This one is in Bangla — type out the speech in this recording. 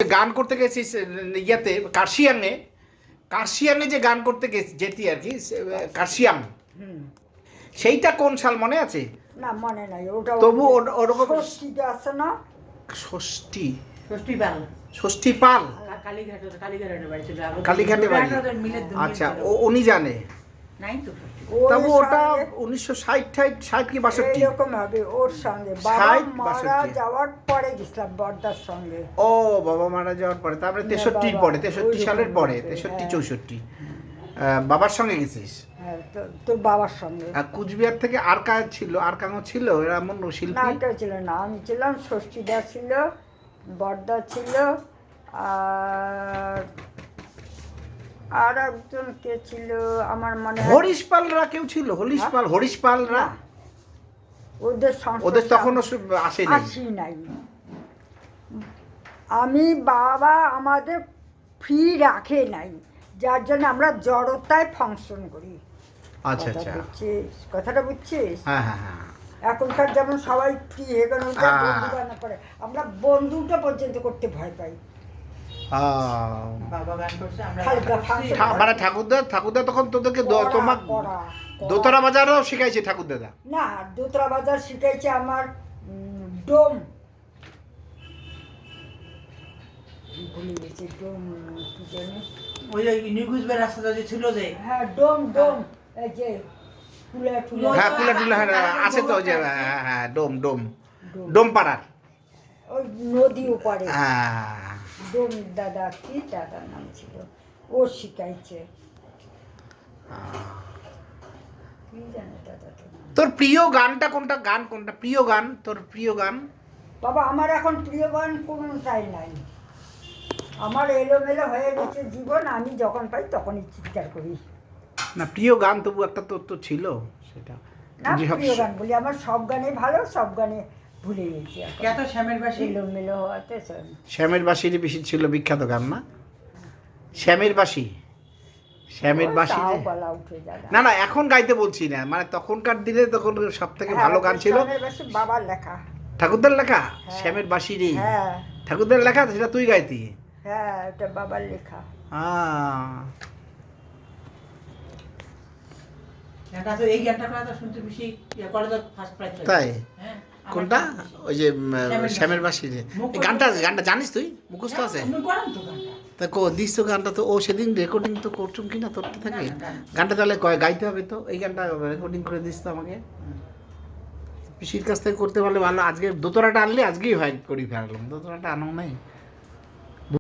গান করতে গেছিস ইয়াতে কার্শিয়াংয়ে, কার্শিয়াংয়ে যে গান করতে যেতি আর কি, কার্শিয়াং, সেইটা কোন সাল মনে আছে? না মনে নাই। ওটা তবু ওরকম ষষ্ঠীতে আছে না? ষষ্ঠী, ষষ্ঠী পাল, ষষ্ঠী পাল কালীঘাটের বাড়ি ছিল। কালীঘাটে বাড়ি। আচ্ছা, উনি জানে। নাই তো তবু ওটা 1960 কি 62 এরকম হবে। ওর সঙ্গে বাবা মারা যাওয়ার পরে গেছিলাম বর্দার সঙ্গে। ও বাবা মারা যাওয়ার পরে, তারপরে 63 পরে, 63 সালের পরে, 63 64 বাবার সঙ্গে গেছিস? হ্যাঁ, তোর বাবার সঙ্গে। আর কুচবিহার থেকে আর কাজ ছিল, আর কাঙো ছিল এমন না, শিল্পী? কেউ ছিল না। আমি ছিলাম, ষষ্ঠীদা ছিল, বর্দা ছিল, আর একজন কে ছিল আমার মনে হয়। হরিশ পালরা কেউ ছিল? হরিশ পালরা ওদের তখনও আসেনি। আসি নাই। আমি বাবা আমাদের ফ্রি রাখে নাই, যার জন্য আমরা জড়তায় ফাংশন করি। আচ্ছা আচ্ছা, কথাটা বুঝছিস? হ্যাঁ হ্যাঁ হ্যাঁ। এখনকার যেমন সবাই ফ্রি হয়ে গেল, বন্ধু বানা করে, আমরা বন্ধুটা পর্যন্ত করতে ভয় পাই। বাবা গান করছে, আমরা মানে ঠাকুরদা তখন তোদেরকে তোমার দোতারা বাজারও শিখাইছে ঠাকুরদাদা? না, দোতরা বাজার শিখাইছে আমার ডোম, ভুলে গেছি ডোম কি জানি, ওই নিগুজবের রাস্তাটা যে ছিল যে, হ্যাঁ ডোম ডোম, এই যে ফুলা হ্যাঁ কুলা টুলা, হ্যাঁ আছে তো, যে হ্যাঁ হ্যাঁ ডোম ডোম ডোম পাড়ার ওই নদী ওপারে। হ্যাঁ, ডোম দাদা, কি দাদার নাম ছিল, ও শিখাইছে। কি জানে দাদা তো। তোর প্রিয় গানটা কোনটা? গান কোনটা প্রিয় গান তোর? প্রিয় গান বাবা আমার এখন প্রিয় গান কোনটাই নাই। আমার এলোমেলো হয়ে গেছে জীবন, আমি যখন পাই তখনই চিৎকার করি। না, প্রিয় গান তবু একটা তোর তো ছিল সেটা। না, প্রিয় গান বলি আমার সব গানে ভালো, সব গানে ভুলে গেছি এখন। কত শ্যামের বাসি, এলোমেলো হওয়াতে। শ্যামের বাসির বেশি ছিল বিখ্যাত গান, না? শ্যামের বাসি, শ্যামের বাসি। গলা উঠে যায়। না না, এখন গাইতে বলছি না, মানে তখনকার দিনে তখন সব থেকে ভালো গান ছিল বাবার লেখা, ঠাকুরদার লেখা। শ্যামের বাসি রে, হ্যাঁ ঠাকুরদার লেখা, সেটা তুই গাইতি? হ্যাঁ, এটা বাবার লেখা। এটা তো এই গানটা তো শুনতে বেশি কলেজে ফার্স্ট প্রাইজ পাই। তাই? হ্যাঁ, কোনটা? ওই যে শ্যামের বাসি রে। গানটা জানিস তুই? মুখস্থ আছে? তুমি করেন তো গানটা। তা দিস তো গানটা, তো ও সেদিন রেকর্ডিং তো করছুম কিনা তোর থাকে গানটা, তাহলে গাইতে হবে তো। এই গানটা রেকর্ডিং করে দিস তো আমাকে, পিসির কাছ থেকে করতে পারলে ভালো। আজকে দোতরাটা আনলে আজকেই হয় করি ফেলাম, দোতরাটা আনো নাই।